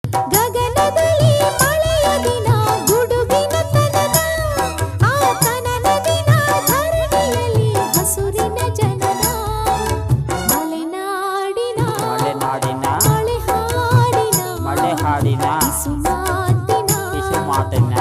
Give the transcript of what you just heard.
ಗಗನದಲ್ಲಿ ಮಳೆಯ ದಿನ ಗುಡುಗಿನ ತನನ ಆ ತನನ ದಿನ ಧರಣಿಯಲ್ಲಿ ಹಸುರಿನ ಜನನ ಮಲೆನಾಡಿನ ಮಳೆ ಹಾಡಿನ ಕಿಸುಮಾತಿನ